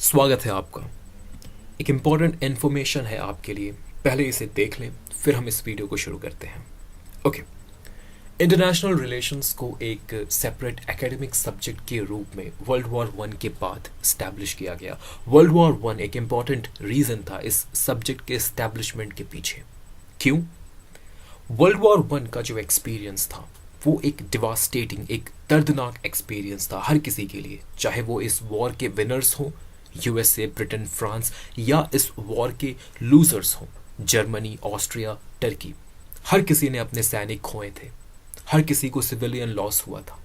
स्वागत है आपका। एक इम्पॉर्टेंट इन्फॉर्मेशन है आपके लिए, पहले इसे देख लें फिर हम इस वीडियो को शुरू करते हैं। ओके, इंटरनेशनल रिलेशंस को एक सेपरेट एकेडमिक सब्जेक्ट के रूप में वर्ल्ड वॉर वन के बाद स्टैब्लिश किया गया। वर्ल्ड वॉर वन एक इम्पॉर्टेंट रीज़न था इस सब्जेक्ट के एस्टैब्लिशमेंट के पीछे। क्यों? वर्ल्ड वॉर वन का जो एक्सपीरियंस था वो एक डिवास्टेटिंग, एक दर्दनाक एक्सपीरियंस था हर किसी के लिए, चाहे वो इस वॉर के विनर्स हों, यूएसए, ब्रिटेन, फ्रांस, या इस वॉर के लूजर्स हों, जर्मनी, ऑस्ट्रिया, टर्की। हर किसी ने अपने सैनिक खोए थे, हर किसी को सिविलियन लॉस हुआ था।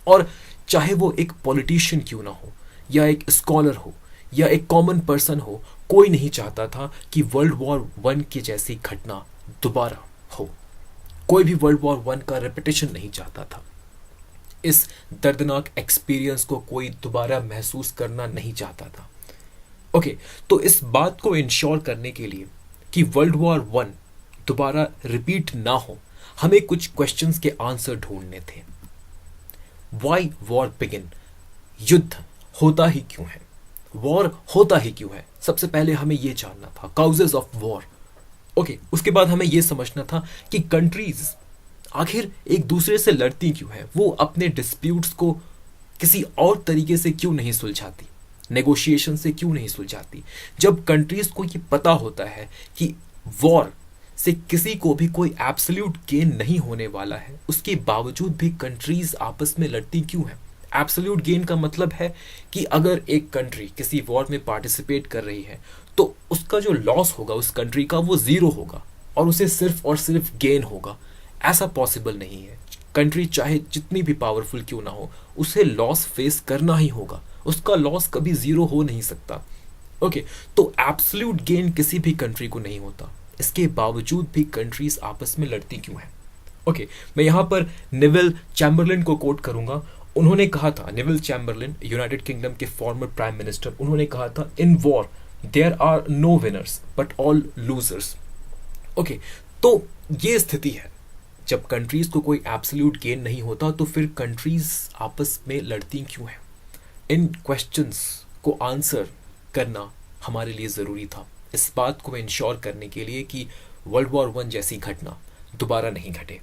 और चाहे वो एक पॉलिटिशियन क्यों ना हो, या एक स्कॉलर हो, या एक कॉमन पर्सन हो, कोई नहीं चाहता था कि वर्ल्ड वॉर वन की जैसी घटना दोबारा हो। कोई भी वर्ल्ड वॉर वन का रेपिटेशन नहीं चाहता था। इस दर्दनाक एक्सपीरियंस को कोई दोबारा महसूस करना नहीं चाहता था। ओके, तो इस बात को इंश्योर करने के लिए कि वर्ल्ड वॉर वन दोबारा रिपीट ना हो, हमें कुछ क्वेश्चंस के आंसर ढूंढने थे। Why war begin? युद्ध होता ही क्यों है? वॉर होता ही क्यों है? सबसे पहले हमें यह जानना था, काउजेस ऑफ वॉर। ओके, उसके बाद हमें यह समझना था कि कंट्रीज आखिर एक दूसरे से लड़ती क्यों है, वो अपने डिस्प्यूट्स को किसी और तरीके से क्यों नहीं सुलझाती, नेगोशिएशन से क्यों नहीं सुलझाती। जब कंट्रीज को ये पता होता है कि वॉर से किसी को भी कोई एब्सोल्यूट गेन नहीं होने वाला है, उसके बावजूद भी कंट्रीज आपस में लड़ती क्यों है। एब्सोल्यूट गेन का मतलब है कि अगर एक कंट्री किसी वॉर में पार्टिसिपेट कर रही है तो उसका जो लॉस होगा उस कंट्री का वो जीरो होगा और उसे सिर्फ और सिर्फ गेन होगा। ऐसा पॉसिबल नहीं है। कंट्री चाहे जितनी भी पावरफुल क्यों ना हो, उसे लॉस फेस करना ही होगा। उसका लॉस कभी जीरो हो नहीं सकता। ओके, तो एब्सोल्यूट गेन किसी भी कंट्री को नहीं होता। इसके बावजूद भी कंट्रीज आपस में लड़ती क्यों हैं? ओके, मैं यहाँ पर नेविल चैम्बरलिन को कोट करूंगा। उन्होंने कहा था, नेविल चैम्बरलिन यूनाइटेड किंगडम के फॉर्मर प्राइम मिनिस्टर, उन्होंने कहा था, in war there are no winners but all losers. Okay, तो ये स्थिति है। जब कंट्रीज को कोई एब्सोल्यूट गेन नहीं होता तो फिर कंट्रीज आपस में लड़ती क्यों हैं? इन क्वेश्चंस को आंसर करना हमारे लिए ज़रूरी था, इस बात को इंश्योर करने के लिए कि वर्ल्ड वॉर वन जैसी घटना दोबारा नहीं घटे।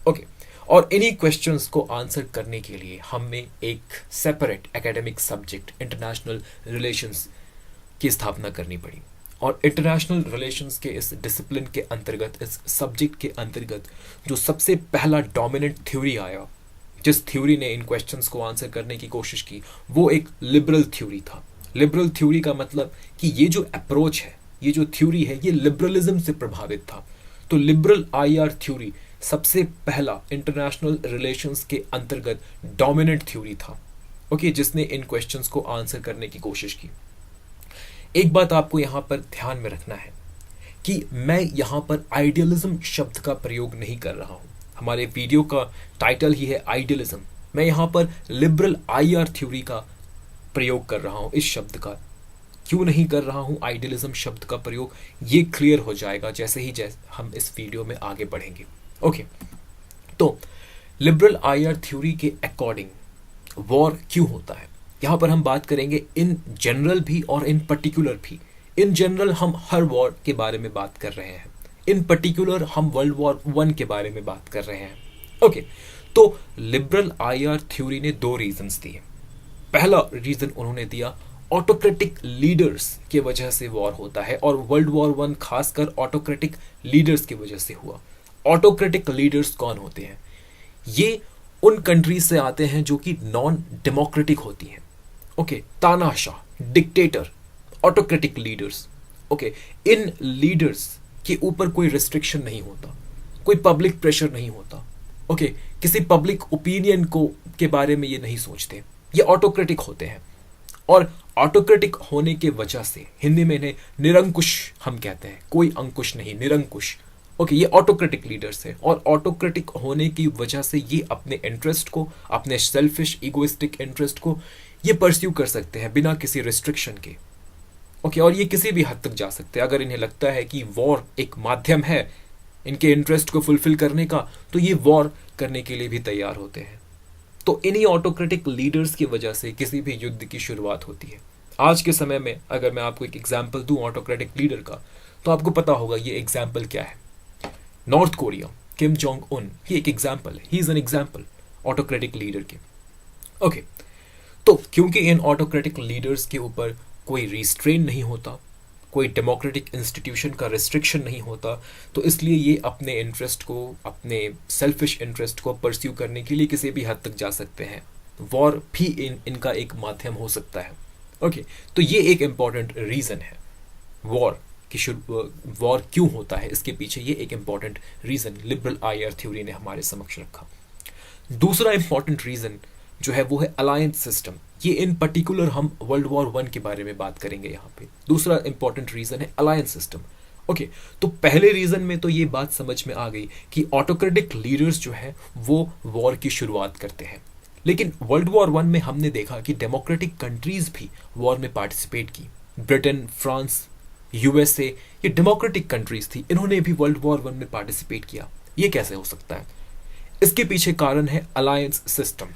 ओके, और इन्हीं क्वेश्चंस को आंसर करने के लिए हमें एक separate academic subject international relations की स्थापना करनी पड़ी। और इंटरनेशनल रिलेशंस के इस डिसिप्लिन के अंतर्गत, इस सब्जेक्ट के अंतर्गत जो सबसे पहला डोमिनेंट थ्योरी आया, जिस थ्योरी ने इन क्वेश्चंस को आंसर करने की कोशिश की, वो एक लिबरल थ्योरी था। लिबरल थ्योरी का मतलब कि ये जो अप्रोच है, ये जो थ्योरी है, ये लिबरलिज्म से प्रभावित था। तो लिबरल आईआर थ्योरी सबसे पहला इंटरनेशनल रिलेशंस के अंतर्गत डोमिनेंट थ्योरी था। ओके, जिसने इन क्वेश्चंस को आंसर करने की कोशिश की। एक बात आपको यहां पर ध्यान में रखना है कि मैं यहां पर आइडियलिज्म शब्द का प्रयोग नहीं कर रहा हूं। हमारे वीडियो का टाइटल ही है आइडियलिज्म। मैं यहां पर लिबरल आईआर थ्योरी का प्रयोग कर रहा हूं। इस शब्द का क्यों नहीं कर रहा हूं आइडियलिज्म शब्द का प्रयोग, ये क्लियर हो जाएगा जैसे हम इस वीडियो में आगे बढ़ेंगे। ओके, तो लिबरल आईआर थ्योरी के अकॉर्डिंग वॉर क्यों होता है, यहां पर हम बात करेंगे इन जनरल भी और इन पर्टिकुलर भी। इन जनरल हम हर वॉर के बारे में बात कर रहे हैं, इन पर्टिकुलर हम वर्ल्ड वॉर वन के बारे में बात कर रहे हैं। ओके, तो लिबरल आईआर थ्योरी ने दो रीजंस दिए। पहला रीजन उन्होंने दिया, ऑटोक्रेटिक लीडर्स की वजह से वॉर होता है, और वर्ल्ड वॉर वन खासकर ऑटोक्रेटिक लीडर्स की वजह से हुआ। ऑटोक्रेटिक लीडर्स कौन होते हैं? ये उन कंट्रीज से आते हैं जो कि नॉन डेमोक्रेटिक होती हैं। ओके, तानाशाह, डिक्टेटर, ऑटोक्रेटिक लीडर्स। ओके, इन लीडर्स के ऊपर कोई रिस्ट्रिक्शन नहीं होता, कोई पब्लिक प्रेशर नहीं होता। ओके, किसी पब्लिक ओपिनियन को के बारे में ये नहीं सोचते, ये ऑटोक्रेटिक होते हैं। और ऑटोक्रेटिक होने के वजह से हिंदी में इन्हें निरंकुश हम कहते हैं, कोई अंकुश नहीं, निरंकुश। ओके, ये ऑटोक्रेटिक लीडर्स है, और ऑटोक्रेटिक होने की वजह से ये अपने इंटरेस्ट को, अपने सेल्फिश इगोइस्टिक इंटरेस्ट को ये परस्यू कर सकते हैं बिना किसी रिस्ट्रिक्शन के। ओके, और ये किसी भी हद तक जा सकते हैं। अगर इन्हें लगता है कि वॉर एक माध्यम है इनके इंटरेस्ट को फुलफिल करने का, तो ये वॉर करने के लिए भी तैयार होते हैं। तो इन्हीं ऑटोक्रेटिक लीडर्स की वजह से किसी भी युद्ध की शुरुआत होती है। आज के समय में अगर मैं आपको एक एग्जाम्पल दूं ऑटोक्रेटिक लीडर का, तो आपको पता होगा ये एग्जाम्पल क्या है। North Korea, Kim Jong Un, ये एक एग्जाम्पल है, he is an example autocratic leader के। ओके, तो क्योंकि इन ऑटोक्रेटिक लीडर्स के ऊपर कोई रिस्ट्रेन नहीं होता, कोई डेमोक्रेटिक इंस्टीट्यूशन का रिस्ट्रिक्शन नहीं होता, तो इसलिए ये अपने इंटरेस्ट को, अपने सेल्फिश इंटरेस्ट को परस्यू करने के लिए किसी भी हद तक जा सकते हैं। वॉर भी इनका एक माध्यम हो सकता है। ओके, तो ये एक इम्पॉर्टेंट रीज़न है वॉर की वॉर क्यों होता है, इसके पीछे ये एक important reason liberal IR theory ने हमारे समक्ष रखा। दूसरा इम्पॉर्टेंट रीज़न जो है वो है अलायंस सिस्टम। ये इन पर्टिकुलर हम वर्ल्ड वॉर 1 के बारे में बात करेंगे यहाँ पे। दूसरा इंपॉर्टेंट रीजन है अलायंस सिस्टम। ओके, तो पहले रीजन में तो ये बात समझ में आ गई कि ऑटोक्रेटिक लीडर्स जो है वो वॉर की शुरुआत करते हैं, लेकिन वर्ल्ड वॉर 1 में हमने देखा कि डेमोक्रेटिक कंट्रीज भी वॉर में पार्टिसिपेट की। ब्रिटेन, फ्रांस, यूएसए, ये डेमोक्रेटिक कंट्रीज थी, इन्होंने भी वर्ल्ड वॉर 1 में पार्टिसिपेट किया। ये कैसे हो सकता है? इसके पीछे कारण है अलायंस सिस्टम।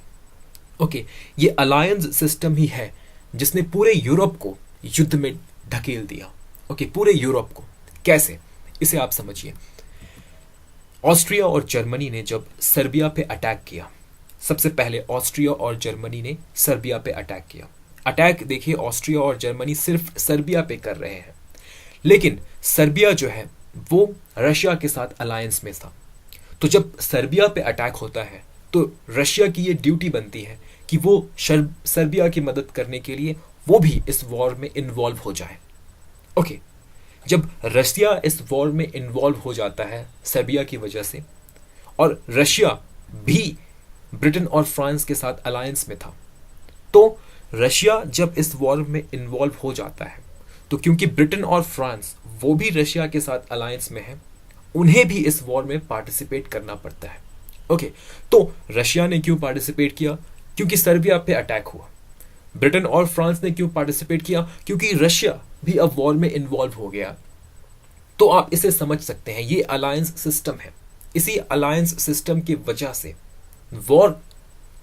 ओके, ये अलायंस सिस्टम ही है जिसने पूरे यूरोप को युद्ध में ढकेल दिया। ओके, पूरे यूरोप को। कैसे, इसे आप समझिए। ऑस्ट्रिया और जर्मनी ने जब सर्बिया पे अटैक किया, सबसे पहले ऑस्ट्रिया और जर्मनी ने सर्बिया पे अटैक किया। अटैक देखिए, ऑस्ट्रिया और जर्मनी सिर्फ सर्बिया पे कर रहे हैं, लेकिन सर्बिया जो है वो रशिया के साथ अलायंस में था। तो जब सर्बिया पे अटैक होता है तो रशिया की ये ड्यूटी बनती है कि वो सर्बिया की मदद करने के लिए वो भी इस वॉर में इन्वॉल्व हो जाए। ओके, जब रशिया इस वॉर में इन्वॉल्व हो जाता है सर्बिया की वजह से, और रशिया भी ब्रिटेन और फ्रांस के साथ अलायंस में था, तो रशिया जब इस वॉर में इन्वॉल्व हो जाता है, तो क्योंकि ब्रिटेन और फ्रांस वो भी रशिया के साथ अलायंस में है, उन्हें भी इस वॉर में पार्टिसिपेट करना पड़ता है। ओके, तो रशिया ने क्यों पार्टिसिपेट किया? क्योंकि सर्बिया पे अटैक हुआ। ब्रिटेन और फ्रांस ने क्यों पार्टिसिपेट किया? क्योंकि रशिया भी अब वॉर में इन्वॉल्व हो गया। तो आप इसे समझ सकते हैं, ये अलायंस सिस्टम है। इसी अलायंस सिस्टम की वजह से वॉर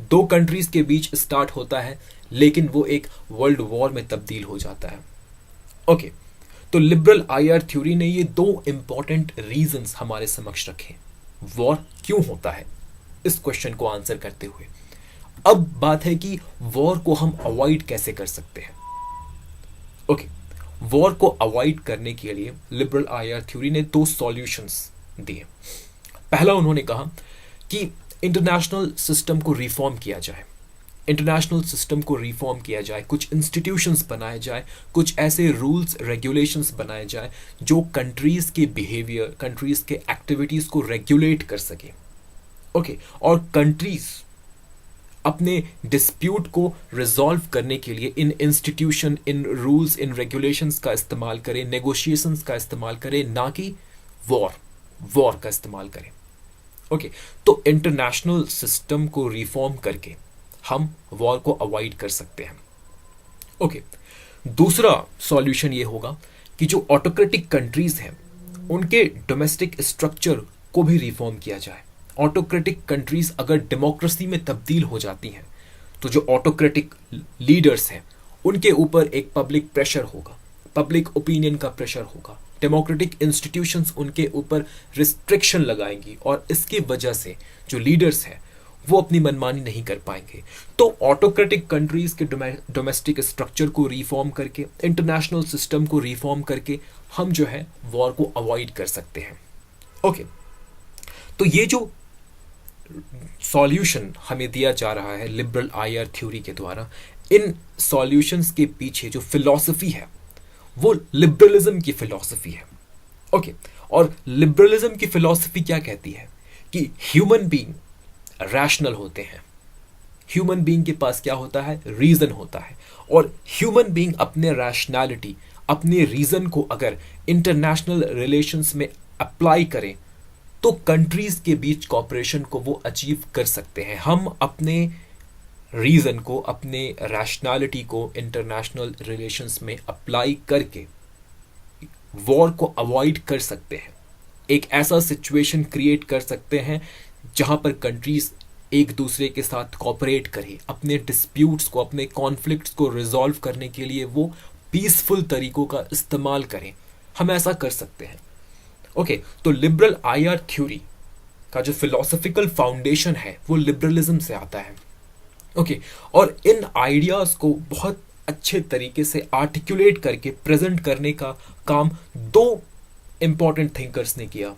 दो कंट्रीज के बीच स्टार्ट होता है, लेकिन वो एक वर्ल्ड वॉर में तब्दील हो जाता है। ओके, तो लिबरल आईआर थ्योरी ने ये दो इंपॉर्टेंट रीजंस हमारे समक्ष रखे वॉर क्यों होता है, इस क्वेश्चन को आंसर करते हुए। अब बात है कि वॉर को हम अवॉइड कैसे कर सकते हैं। ओके, वॉर को अवॉइड करने के लिए लिबरल आईआर थ्योरी ने दो सॉल्यूशंस दिए। पहला, उन्होंने कहा कि इंटरनेशनल सिस्टम को रिफॉर्म किया जाए। इंटरनेशनल सिस्टम को रिफॉर्म किया जाए, कुछ इंस्टीट्यूशंस बनाए जाए, कुछ ऐसे रूल्स रेगुलेशंस बनाए जाए जो कंट्रीज के बिहेवियर, कंट्रीज के एक्टिविटीज को रेगुलेट कर सके। ओके, और कंट्रीज अपने डिस्प्यूट को रिजॉल्व करने के लिए इन इंस्टीट्यूशन, इन रूल्स, इन रेगुलेशंस का इस्तेमाल करें, नेगोशिएशंस का इस्तेमाल करें, ना कि वॉर का इस्तेमाल करें। ओके, तो इंटरनेशनल सिस्टम को रिफॉर्म करके हम वॉर को अवॉइड कर सकते हैं। ओके, दूसरा सॉल्यूशन ये होगा कि जो ऑटोक्रेटिक कंट्रीज हैं उनके डोमेस्टिक स्ट्रक्चर को भी रिफॉर्म किया जाए। ऑटोक्रेटिक कंट्रीज अगर डेमोक्रेसी में तब्दील हो जाती हैं तो जो ऑटोक्रेटिक लीडर्स हैं उनके ऊपर एक पब्लिक प्रेशर होगा, पब्लिक ओपिनियन का प्रेशर होगा, डेमोक्रेटिक इंस्टीट्यूशंस उनके ऊपर रिस्ट्रिक्शन लगाएंगी, और इसकी वजह से जो लीडर्स हैं वो अपनी मनमानी नहीं कर पाएंगे। तो ऑटोक्रेटिक कंट्रीज के डोमेस्टिक स्ट्रक्चर को रिफॉर्म करके, इंटरनेशनल सिस्टम को रिफॉर्म करके हम जो है वॉर को अवॉइड कर सकते हैं। ओके, तो ये जो सॉल्यूशन हमें दिया जा रहा है लिबरल आईआर थ्योरी के द्वारा, इन सॉल्यूशंस के पीछे जो फिलॉसफी है वो लिबरलिज्म की फिलॉसफी है। ओके, और लिबरलिज्म की फिलॉसफी क्या कहती है कि ह्यूमन बीइंग रैशनल होते हैं। ह्यूमन बीइंग के पास क्या होता है? रीजन होता है, और ह्यूमन बीइंग अपने रैशनैलिटी, अपने रीजन को अगर इंटरनेशनल रिलेशंस में अप्लाई करें तो कंट्रीज के बीच कॉपरेशन को वो अचीव कर सकते हैं। हम अपने रीजन को, अपने रैशनैलिटी को इंटरनेशनल रिलेशंस में अप्लाई करके वॉर को अवॉइड कर सकते हैं। एक ऐसा सिचुएशन क्रिएट कर सकते हैं जहां पर कंट्रीज एक दूसरे के साथ कॉपरेट करें, अपने डिस्प्यूट्स को, अपने कॉन्फ्लिक्ट्स को रिजॉल्व करने के लिए वो पीसफुल तरीकों का इस्तेमाल करें, हम ऐसा कर सकते हैं। ओके, तो लिबरल आईआर थ्योरी का जो फिलोसफिकल फाउंडेशन है वो लिबरलिज्म से आता है। ओके, और इन आइडियाज को बहुत अच्छे तरीके से आर्टिकुलेट करके प्रेजेंट करने का काम दो इंपॉर्टेंट थिंकर्स ने किया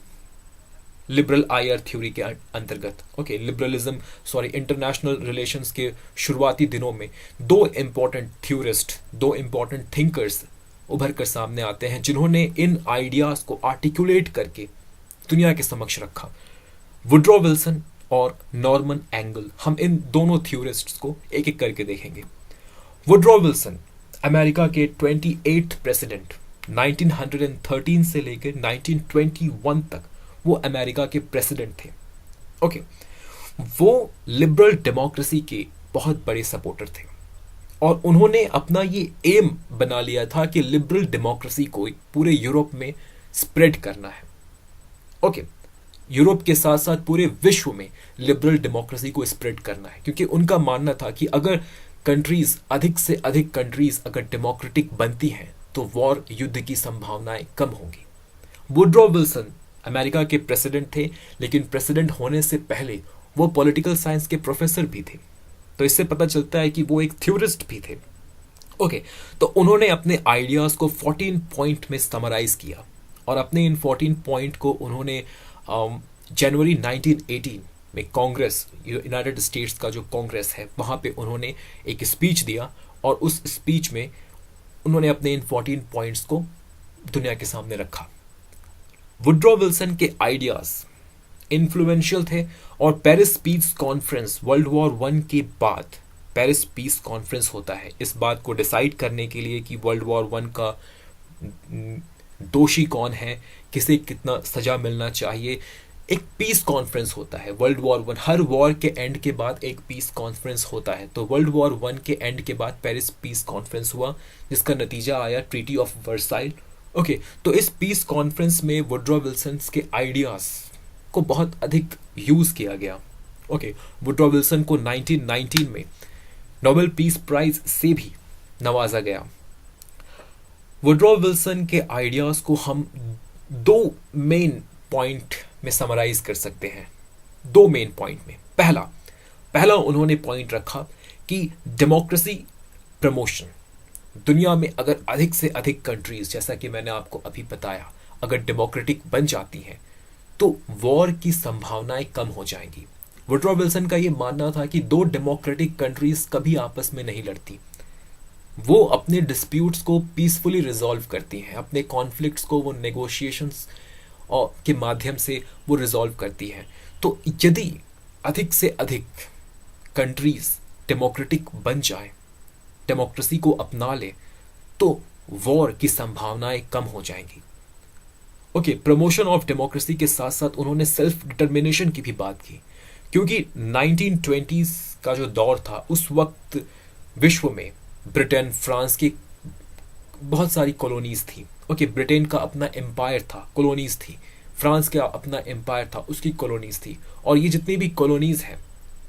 लिबरल आईआर थ्योरी के अंतर्गत। ओके, लिबरलिज्म इंटरनेशनल रिलेशंस के शुरुआती दिनों में दो इंपॉर्टेंट थ्योरिस्ट, दो इंपॉर्टेंट थिंकर्स उभर कर सामने आते हैं जिन्होंने इन आइडियाज को आर्टिकुलेट करके दुनिया के समक्ष रखा, वुड्रो विल्सन और नॉर्मन एंगल। हम इन दोनों थ्योरिस्ट्स को एक एक करके देखेंगे। वुड्रो विल्सन अमेरिका के 28th प्रेसिडेंट, 1913 से लेकर 1921 तक वो अमेरिका के प्रेसिडेंट थे। ओके, वो लिबरल डेमोक्रेसी के बहुत बड़े सपोर्टर थे और उन्होंने अपना ये एम बना लिया था कि लिबरल डेमोक्रेसी को पूरे यूरोप में स्प्रेड करना है। ओके, यूरोप के साथ साथ पूरे विश्व में लिबरल डेमोक्रेसी को स्प्रेड करना है, क्योंकि उनका मानना था कि अगर कंट्रीज, अधिक से अधिक कंट्रीज अगर डेमोक्रेटिक बनती हैं तो वॉर, युद्ध की संभावनाएं कम होंगी। वुड्रो विल्सन अमेरिका के प्रेसिडेंट थे, लेकिन प्रेसिडेंट होने से पहले वो पॉलिटिकल साइंस के प्रोफेसर भी थे, तो इससे पता चलता है कि वो एक थ्योरिस्ट भी थे। ओके, तो उन्होंने अपने आइडियाज को 14 पॉइंट में समराइज किया और अपने इन 14 पॉइंट को उन्होंने जनवरी 1918 में कांग्रेस, यूनाइटेड स्टेट्स का जो कांग्रेस है, वहां पे उन्होंने एक स्पीच दिया और उस स्पीच में उन्होंने अपने इन 14 पॉइंट्स को दुनिया के सामने रखा। वुड्रो विल्सन के आइडियाज इन्फ्लुएंशियल थे और Paris peace conference, world war 1 के बाद पेरिस पीस कॉन्फ्रेंस होता है इस बात को डिसाइड करने के लिए कि वर्ल्ड वॉर 1 का दोषी कौन है, किसे कितना सजा मिलना चाहिए। एक पीस कॉन्फ्रेंस होता है वर्ल्ड वॉर 1, हर वॉर के एंड के बाद एक पीस कॉन्फ्रेंस होता है। तो वर्ल्ड वॉर 1 के एंड के बाद पेरिस पीस कॉन्फ्रेंस हुआ, जिसका नतीजा आया ट्रीटी ऑफ वर्साइल। ओके, तो इस पीस कॉन्फ्रेंस में वुड्रो विल्सन के आइडियाज को बहुत अधिक यूज किया गया। ओके, वुड्रो विल्सन को 1919 में नोबेल पीस प्राइज से भी नवाजा गया। वुड्रो विल्सन के आइडियाज को हम दो मेन पॉइंट में समराइज कर सकते हैं, दो मेन पॉइंट में। पहला उन्होंने पॉइंट रखा कि डेमोक्रेसी प्रमोशन, दुनिया में अगर अधिक से अधिक कंट्रीज, जैसा कि मैंने आपको अभी बताया, अगर डेमोक्रेटिक बन जाती हैं तो वॉर की संभावनाएं कम हो जाएंगी। वुड्रो विल्सन का यह मानना था कि दो डेमोक्रेटिक कंट्रीज कभी आपस में नहीं लड़ती, वो अपने डिस्प्यूट्स को पीसफुली रिजॉल्व करती हैं, अपने कॉन्फ्लिक्ट्स को वो नेगोशिएशंस के माध्यम से वो रिजॉल्व करती हैं। तो यदि अधिक से अधिक कंट्रीज डेमोक्रेटिक बन जाए, डेमोक्रेसी को अपना ले, तो वॉर की संभावनाएं कम हो जाएंगी। ओके, प्रमोशन ऑफ डेमोक्रेसी के साथ साथ उन्होंने सेल्फ डिटर्मिनेशन की भी बात की, क्योंकि 1920s का जो दौर था, उस वक्त विश्व में ब्रिटेन, फ्रांस की बहुत सारी कॉलोनीज थी। ओके, ब्रिटेन का अपना एम्पायर था, कॉलोनीज थी। फ्रांस का अपना एम्पायर था, उसकी कॉलोनीज थी। और ये जितनी भी कॉलोनीज हैं,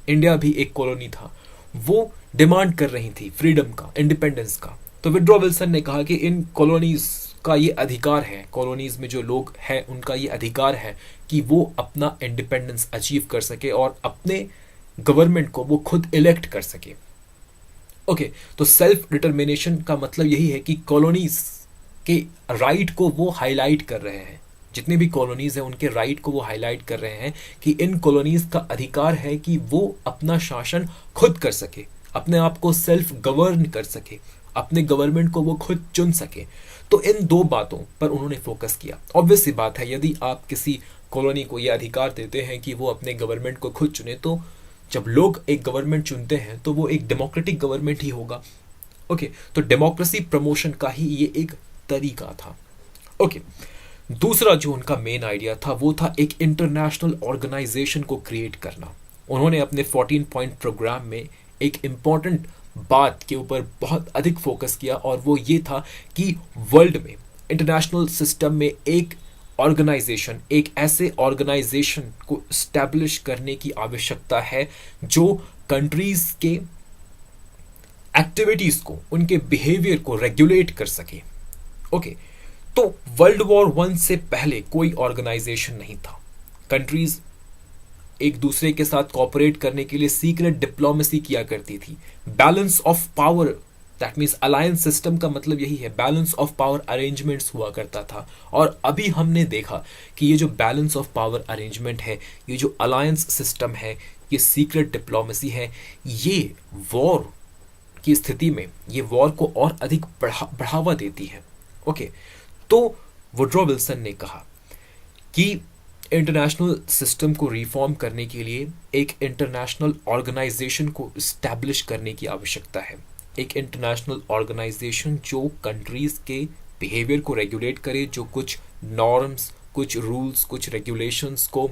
इंडिया भी एक कॉलोनी था, वो डिमांड कर रही थी फ्रीडम का, इंडिपेंडेंस का। तो वुड्रो विल्सन ने कहा कि इन कॉलोनीज का ये अधिकार है, कॉलोनीज में जो लोग हैं उनका ये अधिकार है कि वो अपना इंडिपेंडेंस अचीव कर सके और अपने गवर्नमेंट को वो खुद इलेक्ट कर सके। ओके, तो सेल्फ डिटर्मिनेशन का मतलब यही है कि कॉलोनीज के राइट को वो हाईलाइट कर रहे हैं, जितने भी कॉलोनीज हैं उनके राइट को वो हाईलाइट कर रहे हैं कि इन कॉलोनीज का अधिकार है कि वो अपना शासन खुद कर सके, अपने आप को सेल्फ गवर्न कर सके, अपने गवर्नमेंट को वो खुद चुन सके। तो इन दो बातों पर उन्होंने फोकस किया। ऑब्वियस सी बात है, यदि आप किसी कॉलोनी को ये अधिकार देते हैं कि वो अपने गवर्नमेंट को खुद चुने, तो जब लोग एक गवर्नमेंट चुनते हैं तो वो एक डेमोक्रेटिक गवर्नमेंट ही होगा। ओके, तो डेमोक्रेसी प्रमोशन का ही ये एक तरीका था। ओके, दूसरा जो उनका मेन आइडिया था वो था एक इंटरनेशनल ऑर्गेनाइजेशन को क्रिएट करना। उन्होंने अपने 14 पॉइंट प्रोग्राम में एक इंपॉर्टेंट बात के ऊपर बहुत अधिक फोकस किया और वो ये था कि वर्ल्ड में, इंटरनेशनल सिस्टम में एक ऑर्गेनाइजेशन, एक ऐसे ऑर्गेनाइजेशन को स्टैब्लिश करने की आवश्यकता है जो कंट्रीज के एक्टिविटीज को, उनके बिहेवियर को रेगुलेट कर सके। ओके, तो वर्ल्ड वॉर वन से पहले कोई ऑर्गेनाइजेशन नहीं था। कंट्रीज एक दूसरे के साथ कॉपरेट करने के लिए सीक्रेट डिप्लोमेसी किया करती थी। Balance of power, that means alliance system का मतलब यही है, बैलेंस ऑफ पावर अरेंजमेंट्स हुआ करता था। और अभी हमने देखा कि ये जो बैलेंस ऑफ पावर अरेंजमेंट है, ये जो अलायंस सिस्टम है, ये सीक्रेट डिप्लोमेसी है, ये वॉर की स्थिति में ये वॉर को और अधिक बढ़ावा देती है। ओके, तो वुड्रो विल्सन ने कहा कि इंटरनेशनल सिस्टम को रिफॉर्म करने के लिए एक इंटरनेशनल ऑर्गेनाइजेशन को इस्टेब्लिश करने की आवश्यकता है। एक इंटरनेशनल ऑर्गेनाइजेशन जो कंट्रीज के बिहेवियर को रेगुलेट करे, जो कुछ नॉर्म्स, कुछ रूल्स, कुछ रेगुलेशंस को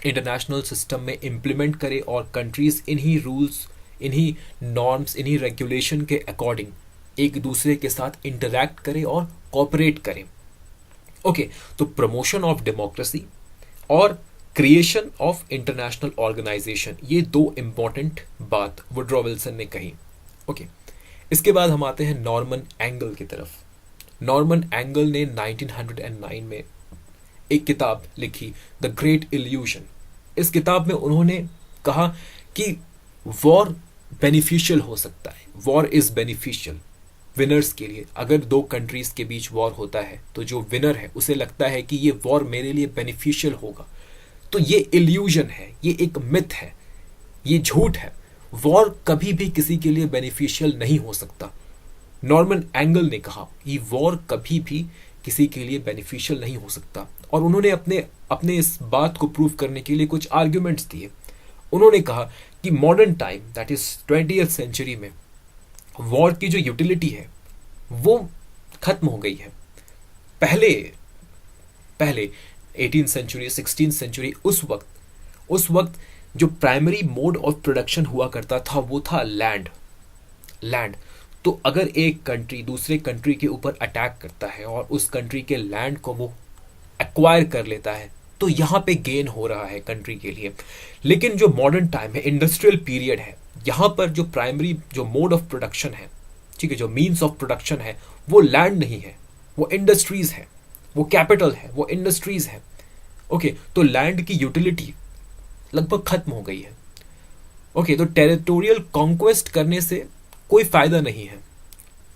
इंटरनेशनल सिस्टम में इम्प्लीमेंट करे और कंट्रीज इन्हीं रूल्स, इन्हीं नॉर्म्स, इन्हीं रेगुलेशन के अकॉर्डिंग एक दूसरे के साथ इंटरैक्ट करे और कोऑपरेट करे। ओके, तो प्रमोशन ऑफ डेमोक्रेसी और क्रिएशन ऑफ इंटरनेशनल ऑर्गेनाइजेशन, ये दो इंपॉर्टेंट बात वुड्रो विल्सन ने कही। ओके, इसके बाद हम आते हैं नॉर्मन एंगल की तरफ। नॉर्मन एंगल ने 1909 में एक किताब लिखी, द ग्रेट इल्यूशन। इस किताब में उन्होंने कहा कि वॉर बेनिफिशियल हो सकता है, वॉर इज बेनिफिशियल विनर्स के लिए। अगर दो कंट्रीज के बीच वॉर होता है तो जो विनर है उसे लगता है कि ये वॉर मेरे लिए बेनिफिशियल होगा। तो ये इल्यूजन है, ये एक मिथ है, ये झूठ है। वॉर कभी भी किसी के लिए बेनिफिशियल नहीं हो सकता। नॉर्मन एंगल ने कहा कि वॉर कभी भी किसी के लिए बेनिफिशियल नहीं हो सकता, और उन्होंने अपने इस बात को प्रूव करने के लिए कुछ आर्ग्यूमेंट्स दिए। उन्होंने कहा कि modern time, that is 20th century में वॉर की जो यूटिलिटी है वो खत्म हो गई है। पहले 18th सेंचुरी, 16th सेंचुरी, उस वक्त जो प्राइमरी मोड ऑफ प्रोडक्शन हुआ करता था वो था लैंड। तो अगर एक कंट्री दूसरे कंट्री के ऊपर अटैक करता है और उस कंट्री के लैंड को वो एक्वायर कर लेता है, तो यहाँ पे गेन हो रहा है कंट्री के लिए। लेकिन जो मॉडर्न टाइम है, इंडस्ट्रियल पीरियड है, यहाँ पर जो प्राइमरी जो मोड ऑफ प्रोडक्शन है, ठीक है, जो मीन्स ऑफ प्रोडक्शन है, वो लैंड नहीं है, वो इंडस्ट्रीज है, वो कैपिटल है, वो इंडस्ट्रीज है। ओके, तो लैंड की यूटिलिटी लगभग खत्म हो गई है। ओके, तो टेरिटोरियल कॉन्क्वेस्ट करने से कोई फायदा नहीं है,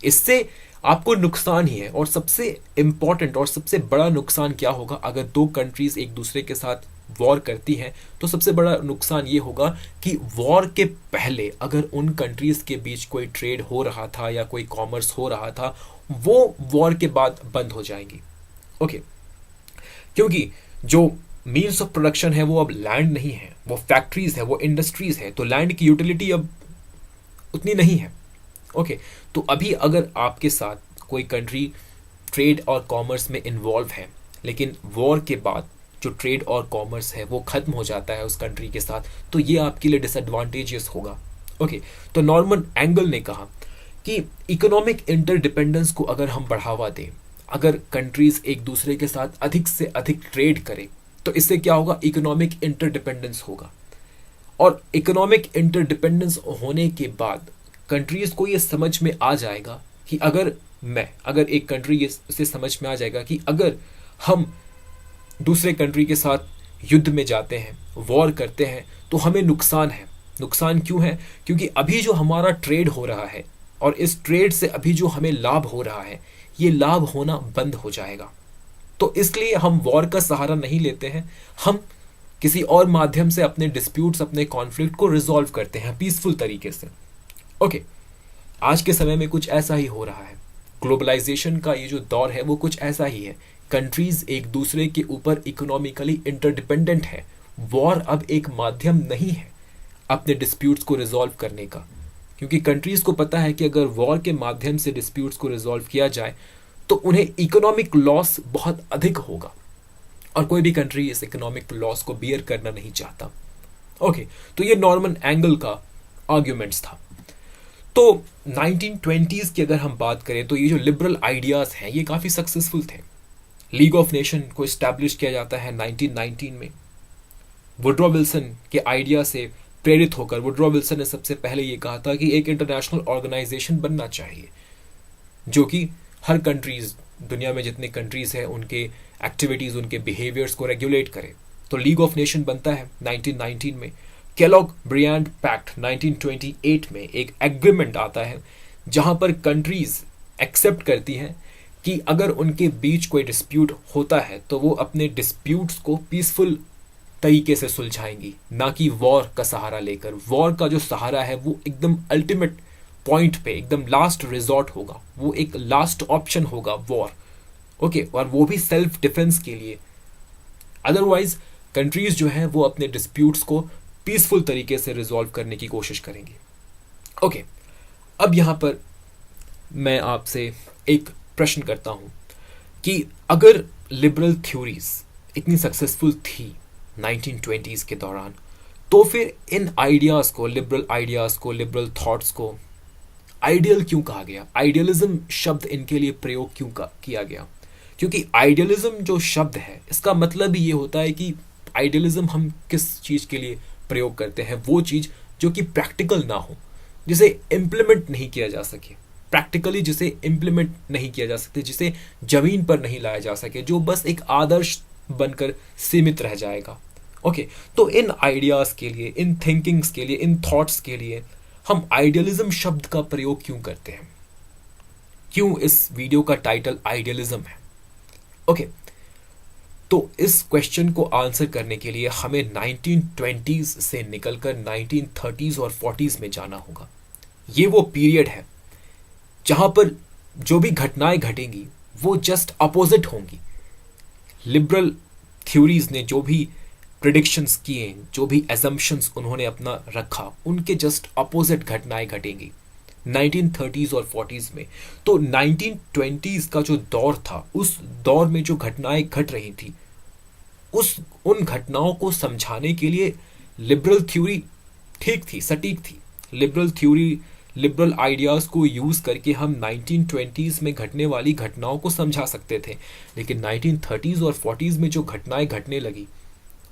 इससे आपको नुकसान ही है। और सबसे इंपॉर्टेंट और सबसे बड़ा नुकसान क्या होगा, अगर दो कंट्रीज एक दूसरे के साथ वॉर करती हैं, तो सबसे बड़ा नुकसान ये होगा कि वॉर के पहले अगर उन कंट्रीज के बीच कोई ट्रेड हो रहा था या कोई कॉमर्स हो रहा था, वो वॉर के बाद बंद हो जाएंगी। ओके, क्योंकि जो मीन्स ऑफ प्रोडक्शन है वो अब लैंड नहीं है, वो फैक्ट्रीज है, वो इंडस्ट्रीज है, तो लैंड की यूटिलिटी अब उतनी नहीं है। ओके, तो अभी अगर आपके साथ कोई कंट्री ट्रेड और कॉमर्स में इन्वॉल्व है, लेकिन वॉर के बाद जो ट्रेड और कॉमर्स है वो खत्म हो जाता है उस कंट्री के साथ, तो ये आपके लिए डिसएडवांटेजियस होगा। ओके, तो नॉर्मन एंगल ने कहा कि इकोनॉमिक इंटरडिपेंडेंस को अगर हम बढ़ावा दें, अगर कंट्रीज एक दूसरे के साथ अधिक से अधिक ट्रेड करें, तो इससे क्या होगा, इकोनॉमिक इंटरडिपेंडेंस होगा। और इकोनॉमिक इंटरडिपेंडेंस होने के बाद कंट्रीज को ये समझ में आ जाएगा कि अगर एक कंट्री से समझ में आ जाएगा कि अगर हम दूसरे कंट्री के साथ युद्ध में जाते हैं, वॉर करते हैं, तो हमें नुकसान है। नुकसान क्यों है? क्योंकि अभी जो हमारा ट्रेड हो रहा है और इस ट्रेड से अभी जो हमें लाभ हो रहा है, ये लाभ होना बंद हो जाएगा। तो इसलिए हम वॉर का सहारा नहीं लेते हैं, हम किसी और माध्यम से अपने डिस्प्यूट्स, अपने कॉन्फ्लिक्ट को रिजॉल्व करते हैं पीसफुल तरीके से। ओके, आज के समय में कुछ ऐसा ही हो रहा है। ग्लोबलाइजेशन का ये जो दौर है वो कुछ ऐसा ही है। कंट्रीज एक दूसरे के ऊपर इकोनॉमिकली इंटरडिपेंडेंट है। वॉर अब एक माध्यम नहीं है अपने डिस्प्यूट्स को रिजॉल्व करने का, क्योंकि कंट्रीज को पता है कि अगर वॉर के माध्यम से डिस्प्यूट्स को रिजॉल्व किया जाए तो उन्हें इकोनॉमिक लॉस बहुत अधिक होगा, और कोई भी कंट्री इस इकोनॉमिक लॉस को बियर करना नहीं चाहता। ओके, तो ये नॉर्मन एंगल का आर्ग्यूमेंट्स था। तो 1920s की अगर हम बात करें तो ये जो लिबरल आइडियाज हैं ये काफी सक्सेसफुल थे। लीग ऑफ नेशन को इस्टेब्लिश किया जाता है 1919 में। वुड्रो विल्सन के आइडिया से प्रेरित होकर वुड्रो विल्सन ने सबसे पहले ये कहा था कि एक इंटरनेशनल ऑर्गेनाइजेशन बनना चाहिए जो कि हर कंट्रीज, दुनिया में जितने कंट्रीज हैं उनके एक्टिविटीज, उनके बिहेवियर्स को रेगुलेट करे। तो लीग ऑफ नेशन बनता है 1919 में। केलॉग ब्रियांड पैक्ट 1928 में एक एग्रीमेंट आता है जहां पर कंट्रीज एक्सेप्ट करती हैं कि अगर उनके बीच कोई डिस्प्यूट होता है तो वो अपने डिस्प्यूट्स को पीसफुल तरीके से सुलझाएंगी, ना कि वॉर का सहारा लेकर। वॉर का जो सहारा है वो एकदम अल्टीमेट पॉइंट पे, एकदम लास्ट रिजॉर्ट होगा, वो एक लास्ट ऑप्शन होगा वॉर। ओके, और वो भी सेल्फ डिफेंस के लिए। अदरवाइज कंट्रीज जो हैं वो अपने डिस्प्यूट्स को पीसफुल तरीके से रिजॉल्व करने की कोशिश करेंगी। ओके, अब यहां पर मैं आपसे एक प्रश्न करता हूं कि अगर लिबरल थ्योरीज इतनी सक्सेसफुल थी 1920s के दौरान, तो फिर इन आइडियाज को, लिबरल आइडियाज को, लिबरल थॉट्स को आइडियल क्यों कहा गया? आइडियलिज्म शब्द इनके लिए प्रयोग क्यों किया गया? क्योंकि आइडियलिज्म जो शब्द है इसका मतलब ही ये होता है कि आइडियलिज्म हम किस चीज के लिए प्रयोग करते हैं, वो चीज जो कि प्रैक्टिकल ना हो, जिसे इम्प्लीमेंट नहीं किया जा सके, प्रैक्टिकली जिसे इम्प्लीमेंट नहीं किया जा सकते, जिसे जमीन पर नहीं लाया जा सके, जो बस एक आदर्श बनकर सीमित रह जाएगा। ओके, तो इन आइडियाज के लिए, इन थिंकिंग्स के लिए, इन थॉट्स के लिए हम आइडियलिज्म शब्द का प्रयोग क्यों करते हैं? क्यों इस वीडियो का टाइटल आइडियलिज्म है? ओके, तो इस क्वेश्चन को आंसर करने के लिए हमें 1920s से निकलकर 1930s और 40s में जाना होगा। ये वो पीरियड है जहां पर जो भी घटनाएं घटेंगी वो जस्ट अपोजिट होंगी। लिबरल थ्योरीज ने जो भी प्रिडिक्शंस किए, जो भी एजम्पशंस उन्होंने अपना रखा, उनके जस्ट अपोजिट घटनाएं घटेंगी 1930s और 40s में। तो 1920s का जो दौर था, उस दौर में जो घटनाएं घट रही थी, उन घटनाओं को समझाने के लिए लिबरल थ्योरी ठीक थी, सटीक थी। लिबरल थ्योरी, लिबरल आइडियाज को यूज करके हम 1920s में घटने वाली घटनाओं को समझा सकते थे। लेकिन 1930s और 40s में जो घटनाएं घटने लगी,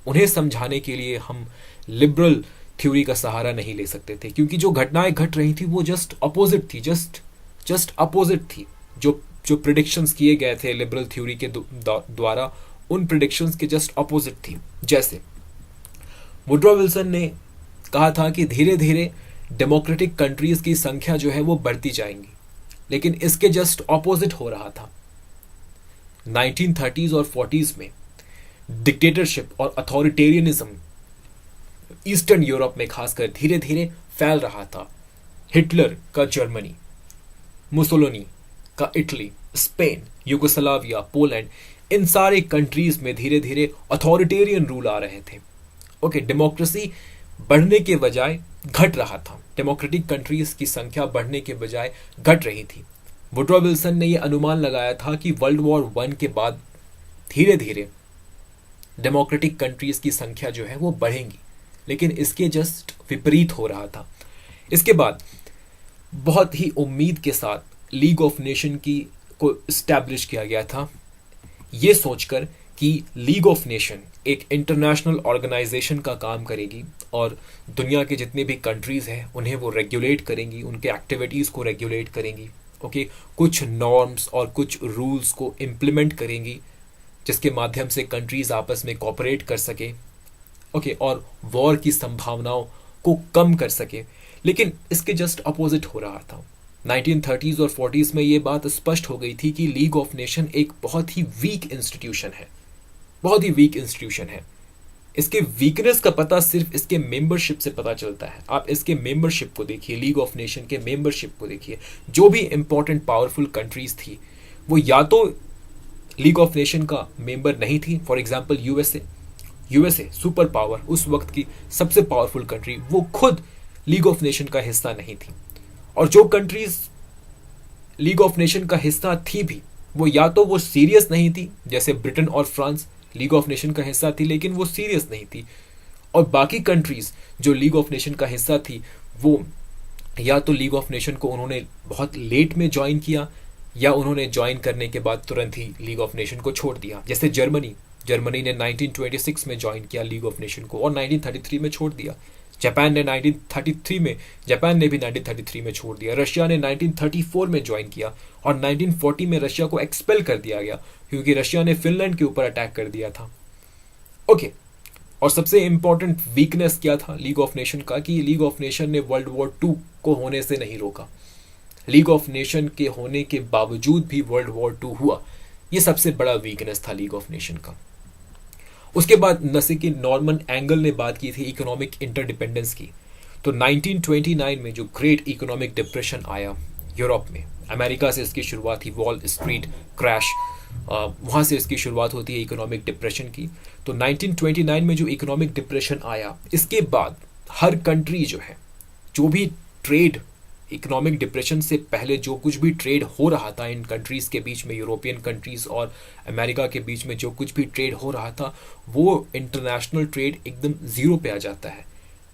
उन्हें समझाने के लिए हम लिबरल थ्योरी का सहारा नहीं ले सकते थे, क्योंकि जो घटनाएं घट रही थी वो जस्ट अपोजिट थी, जस्ट अपोजिट थी। जो प्रिडिक्शंस किए गए थे लिबरल थ्योरी के द्वारा, उन प्रिडिक्शंस के जस्ट अपोजिट थी। जैसे वुड्रो विल्सन ने कहा था कि धीरे धीरे डेमोक्रेटिक कंट्रीज की संख्या जो है वो बढ़ती जाएंगी, लेकिन इसके जस्ट ऑपोजिट हो रहा था। 1930s और 40s में डिक्टेटरशिप और अथॉरिटेरियनिज्म ईस्टर्न यूरोप में खासकर धीरे धीरे फैल रहा था। हिटलर का जर्मनी, मुसोलिनी का इटली, स्पेन, यूगोस्लाविया, पोलैंड, इन सारे कंट्रीज में धीरे धीरे अथॉरिटेरियन रूल आ रहे थे। ओके, डेमोक्रेसी बढ़ने के बजाय घट रहा था। डेमोक्रेटिक कंट्रीज की संख्या बढ़ने के बजाय घट रही थी। वुड्रो विल्सन ने यह अनुमान लगाया था कि वर्ल्ड वॉर 1 के बाद धीरे धीरे डेमोक्रेटिक कंट्रीज की संख्या जो है वो बढ़ेंगी, लेकिन इसके जस्ट विपरीत हो रहा था। इसके बाद बहुत ही उम्मीद के साथ लीग ऑफ नेशन को इस्टेब्लिश किया गया था, ये सोचकर कि लीग ऑफ नेशन एक इंटरनेशनल ऑर्गेनाइजेशन का काम करेगी और दुनिया के जितने भी कंट्रीज हैं उन्हें वो रेगुलेट करेंगी, उनके एक्टिविटीज को रेगुलेट करेंगी। ओके, कुछ नॉर्म्स और कुछ रूल्स को इम्प्लीमेंट करेंगी जिसके माध्यम से कंट्रीज आपस में कोऑपरेट कर सके, ओके, और वॉर की संभावनाओं को कम कर सके। लेकिन इसके जस्ट अपोजिट हो रहा था। 1930s और 40s में ये बात स्पष्ट हो गई थी कि लीग ऑफ नेशन एक बहुत ही वीक इंस्टीट्यूशन है, बहुत ही वीक इंस्टीट्यूशन है। इसके वीकनेस का पता सिर्फ इसके मेंबरशिप से पता चलता है। आप इसके मेंबरशिप को देखिए, लीग ऑफ नेशन के मेंबरशिप को देखिए। जो भी इंपॉर्टेंट पावरफुल कंट्रीज थी वो या तो लीग ऑफ नेशन का मेंबर नहीं थी। For example USA super power, उस वक्त की सबसे पावरफुल कंट्री, वो खुद लीग ऑफ नेशन का हिस्सा नहीं थी। और जो कंट्रीज लीग ऑफ नेशन का हिस्सा थी भी, वो या तो वो सीरियस नहीं थी, जैसे ब्रिटेन और फ्रांस लीग ऑफ नेशन का हिस्सा थी लेकिन वो सीरियस नहीं थी, और बाकी कंट्रीज जो लीग ऑफ नेशन का हिस्सा थी वो या तो लीग ऑफ नेशन को उन्होंने बहुत लेट में ज्वाइन किया, या उन्होंने ज्वाइन करने के बाद तुरंत ही लीग ऑफ नेशन को छोड़ दिया। जैसे जर्मनी जर्मनी ने 1926 में ज्वाइन किया लीग ऑफ नेशन को और 1933 में छोड़ दिया। जापान ने 1933 में जापान ने भी 1933 में छोड़ दिया। रशिया ने 1934 में ज्वाइन किया और 1940 में रशिया को एक्सपेल कर दिया गया क्योंकि रशिया ने फिनलैंड के ऊपर अटैक कर दिया था। ओके, और सबसे इंपॉर्टेंट वीकनेस क्या था लीग ऑफ नेशन का कि लीग ऑफ नेशन ने वर्ल्ड वॉर 2 को होने से नहीं रोका। लीग ऑफ नेशन के होने के बावजूद भी वर्ल्ड वॉर 2 हुआ। ये सबसे बड़ा वीकनेस था लीग ऑफ नेशन का। उसके बाद नसे के नॉर्मन एंगल ने बात की थी इकोनॉमिक इंटरडिपेंडेंस की। तो 1929 में जो ग्रेट इकोनॉमिक डिप्रेशन आया यूरोप में, अमेरिका से इसकी शुरुआत हुई, वॉल स्ट्रीट क्रैश, वहाँ से इसकी शुरुआत होती है इकोनॉमिक डिप्रेशन की। तो 1929 में जो इकोनॉमिक डिप्रेशन आया, इसके बाद हर कंट्री जो है, जो भी ट्रेड, इकोनॉमिक डिप्रेशन से पहले जो कुछ भी ट्रेड हो रहा था इन कंट्रीज़ के बीच में, यूरोपियन कंट्रीज़ और अमेरिका के बीच में जो कुछ भी ट्रेड हो रहा था, वो इंटरनेशनल ट्रेड एकदम ज़ीरो पे आ जाता है।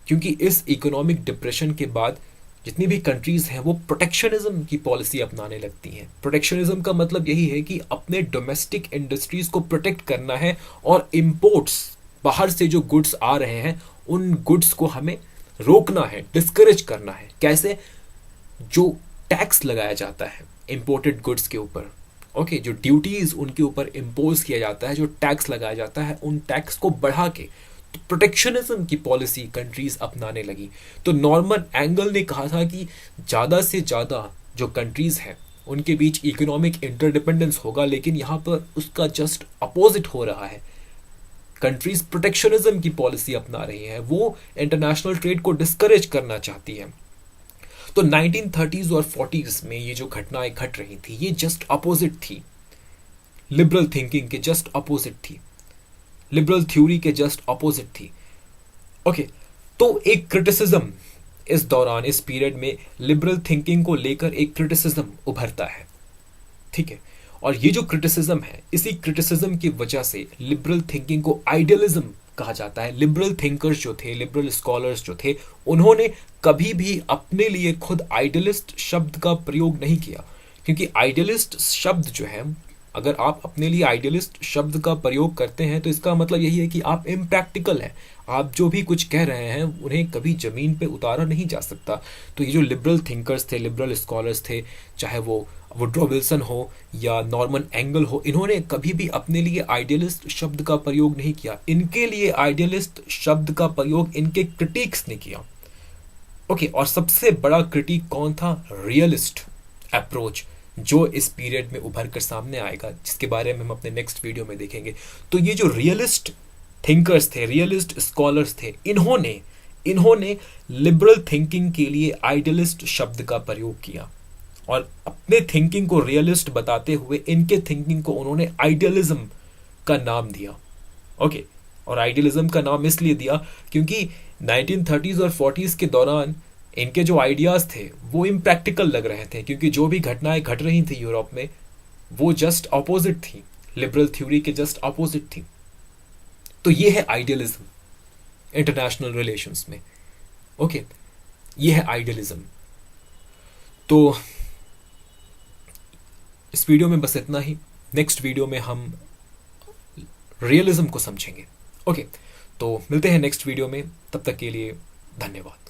क्योंकि इस इकोनॉमिक डिप्रेशन के बाद जितनी भी कंट्रीज़ हैं वो प्रोटेक्शनिज्म की पॉलिसी अपनाने लगती हैं। प्रोटेक्शनिज्म का मतलब यही है कि अपने डोमेस्टिक इंडस्ट्रीज़ को प्रोटेक्ट करना है और इम्पोर्ट्स, बाहर से जो गुड्स आ रहे हैं उन गुड्स को हमें रोकना है, डिस्करेज करना है। कैसे? जो टैक्स लगाया जाता है इंपोर्टेड गुड्स के ऊपर, ओके, जो ड्यूटीज उनके ऊपर इम्पोज किया जाता है, जो टैक्स लगाया जाता है, उन टैक्स को बढ़ा के तो प्रोटेक्शनिज्म की पॉलिसी कंट्रीज अपनाने लगी। तो नॉर्मन एंगल ने कहा था कि ज़्यादा से ज़्यादा जो कंट्रीज हैं उनके बीच इकोनॉमिक इंटरडिपेंडेंस होगा, लेकिन यहाँ पर उसका जस्ट अपोजिट हो रहा है। कंट्रीज प्रोटेक्शनिज्म की पॉलिसी अपना रही हैं, वो इंटरनेशनल ट्रेड को डिस्करेज करना चाहती हैं। तो 1930s और 40s में ये जो घटनाएं घट रही थी, ये जस्ट अपोजिट थी, लिबरल थिंकिंग के जस्ट अपोजिट थी, लिबरल थ्योरी के जस्ट अपोजिट थी। ओके, तो एक क्रिटिसिज्म इस दौरान, इस पीरियड में लिबरल थिंकिंग को लेकर एक क्रिटिसिज्म उभरता है, ठीक है। और ये जो क्रिटिसिज्म है, इसी क्रिटिसिज्म की वजह से लिबरल थिंकिंग को आइडियलिज्म कहा जाता है। लिबरल थिंकर्स जो थे, लिबरल स्कॉलर्स जो थे, उन्होंने कभी भी अपने लिए खुद आइडियलिस्ट शब्द का प्रयोग नहीं किया, क्योंकि आइडियलिस्ट शब्द जो है, अगर आप अपने लिए आइडियलिस्ट शब्द का प्रयोग करते हैं तो इसका मतलब यही है कि आप इम्प्रैक्टिकल हैं। आप जो भी कुछ कह रहे हैं उन्हें कभी ज़मीन पे उतारा नहीं जा सकता। तो ये जो लिबरल थिंकर्स थे, लिबरल स्कॉलर्स थे, चाहे वो वुड्रो विल्सन हो या नॉर्मन एंगल हो, इन्होंने कभी भी अपने लिए आइडियलिस्ट शब्द का प्रयोग नहीं किया। इनके लिए आइडियलिस्ट शब्द का प्रयोग इनके क्रिटिक्स ने किया। ओके, और सबसे बड़ा क्रिटिक कौन था? रियलिस्ट अप्रोच, जो इस पीरियड में उभर कर सामने आएगा, जिसके बारे में हम अपने नेक्स्ट वीडियो में देखेंगे। तो ये जो रियलिस्ट थिंकर्स थे, रियलिस्ट स्कॉलर्स थे, इन्होंने लिबरल थिंकिंग के लिए आइडियलिस्ट शब्द का प्रयोग किया और अपने थिंकिंग को रियलिस्ट बताते हुए इनके थिंकिंग को उन्होंने आइडियलिज्म का नाम दिया। ओके, और आइडियलिज्म का नाम इसलिए दिया क्योंकि 1930s और 40s के दौरान इनके जो आइडियाज़ थे वो इम्प्रैक्टिकल लग रहे थे, क्योंकि जो भी घटनाएं घट रही थी यूरोप में वो जस्ट अपोजिट थी, लिबरल थ्योरी के जस्ट अपोजिट थी। तो ये है आइडियलिज्म इंटरनेशनल रिलेशंस में। ओके, ये है आइडियलिज्म। तो इस वीडियो में बस इतना ही। नेक्स्ट वीडियो में हम रियलिज्म को समझेंगे। ओके, तो मिलते हैं नेक्स्ट वीडियो में। तब तक के लिए धन्यवाद।